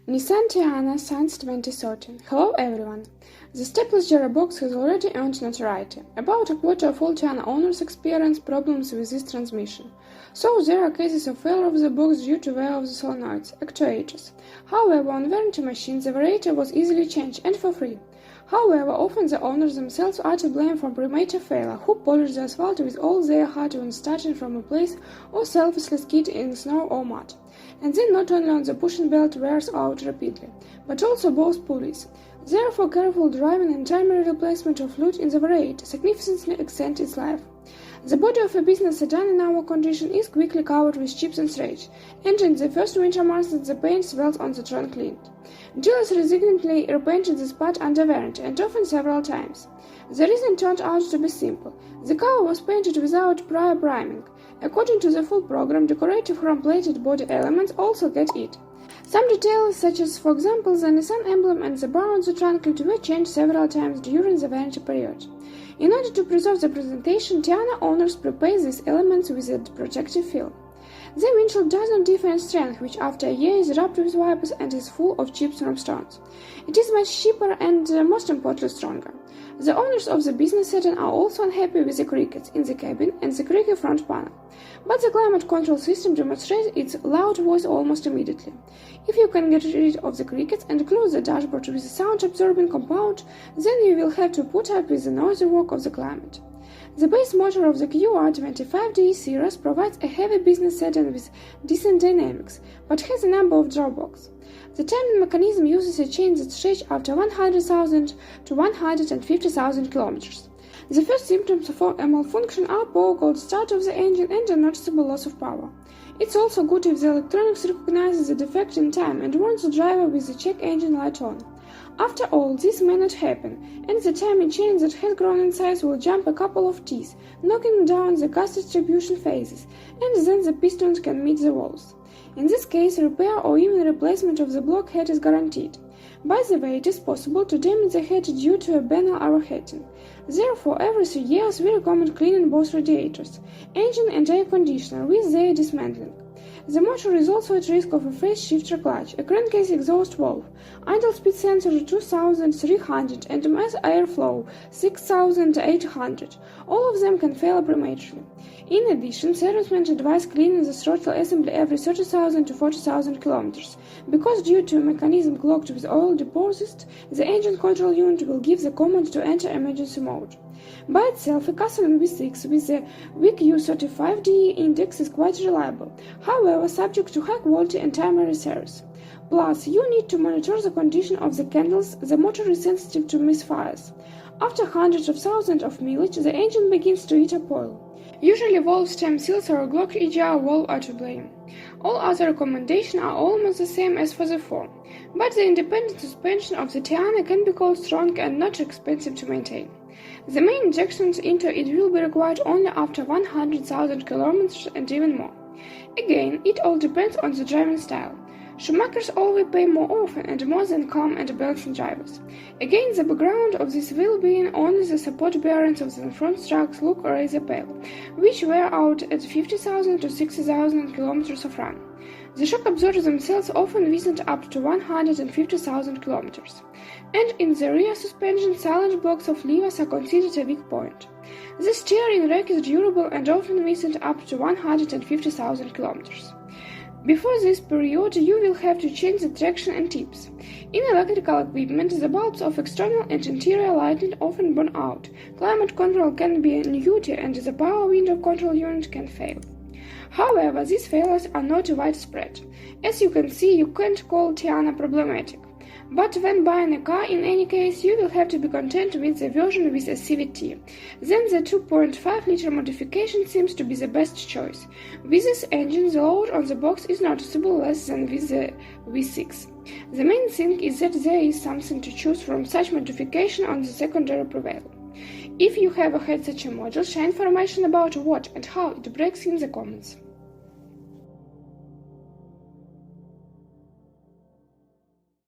Nissan Teana since 2013. Hello everyone! The stepless Jera box has already earned notoriety. About a quarter of all Teana owners experience problems with this transmission. So there are cases of failure of the box due to wear of the solenoids, actuators. However, on warranty machines the variator was easily changed and for free. However, often the owners themselves are to blame for premature failure, who polish the asphalt with all their heart when starting from a place or selflessly skid in snow or mud. And then not only on the pushing belt wears out rapidly, but also both pulleys. Therefore, careful driving and timely replacement of fluid in the variator significantly extend its life. The body of a business sedan in our condition is quickly covered with chips and scratch, and in the first winter months the paint swells on the trunk cleaned. Dealers resignedly repainted the spot under warranty, and often several times. The reason turned out to be simple. The cover was painted without prior priming. According to the full program, decorative chrome-plated body elements also get it. Some details, such as, for example, the Nissan emblem and the bar on the trunk lid, were changed several times during the warranty period. In order to preserve the presentation, Teana owners prepare these elements with a protective film. The windshield does not differ in strength, which after a year is rubbed with wipers and is full of chips from stones. It is much cheaper and, most importantly, stronger. The owners of the business sedan are also unhappy with the crickets in the cabin and the creaky front panel. But the climate control system demonstrates its loud voice almost immediately. If you can get rid of the crickets and close the dashboard with a sound-absorbing compound, then you will have to put up with the noisy work of the climate. The base motor of the QR25D series provides a heavy business sedan with decent dynamics, but has a number of drawbacks. The timing mechanism uses a chain that stretches after 100,000 to 150,000 kilometers. The first symptoms of a malfunction are poor cold start of the engine and a noticeable loss of power. It's also good if the electronics recognizes the defect in time and warns the driver with the check engine light on. After all, this may not happen, and the timing chain that has grown in size will jump a couple of teeth, knocking down the gas distribution phases, and then the pistons can meet the walls. In this case, repair or even replacement of the block head is guaranteed. By the way, it is possible to damage the head due to a banal overheating. Therefore, every 3 years we recommend cleaning both radiators, engine and air conditioner with their dismantling. The motor is also at risk of a phase shifter clutch, a crankcase exhaust valve, idle speed sensor 2300 and mass airflow 6800. All of them can fail prematurely. In addition, servicemen advise cleaning the throttle assembly every 30,000 to 40,000 kilometers, because due to a mechanism clogged with oil deposits, the engine control unit will give the command to enter emergency mode. By itself, a Castle V6 with a weak U35D index is quite reliable, however subject to high quality and timely service. Plus, you need to monitor the condition of the candles. The motor is sensitive to misfires. After hundreds of thousands of mileage, the engine begins to eat up oil. Usually valve stem seals or a Glock EGR valve are to blame. All other recommendations are almost the same as for the form, but the independent suspension of the Teana can be called strong and not expensive to maintain. The main injections into it will be required only after 100,000 kilometers and even more. Again, it all depends on the driving style. Schumachers always pay more often and more than calm and balanced drivers. Against the background of this well-being, only the support bearings of the front trucks look rather pale, which wear out at 50,000 to 60,000 kilometers of run. The shock absorbers themselves often visit up to 150,000 kilometers. And in the rear suspension, silent blocks of levers are considered a weak point. The steering rack is durable and often visit up to 150,000 kilometers. Before this period, you will have to change the traction and tips. In electrical equipment, the bulbs of external and interior lighting often burn out, climate control can be on duty, and the power window control unit can fail. However, these failures are not widespread. As you can see, you can't call Teana problematic. But when buying a car, in any case, you will have to be content with the version with a CVT. Then the 2.5-liter modification seems to be the best choice. With this engine, the load on the box is noticeably less than with the V6. The main thing is that there is something to choose from such modification on the secondary prevail. If you have had such a model, share information about what and how it breaks in the comments.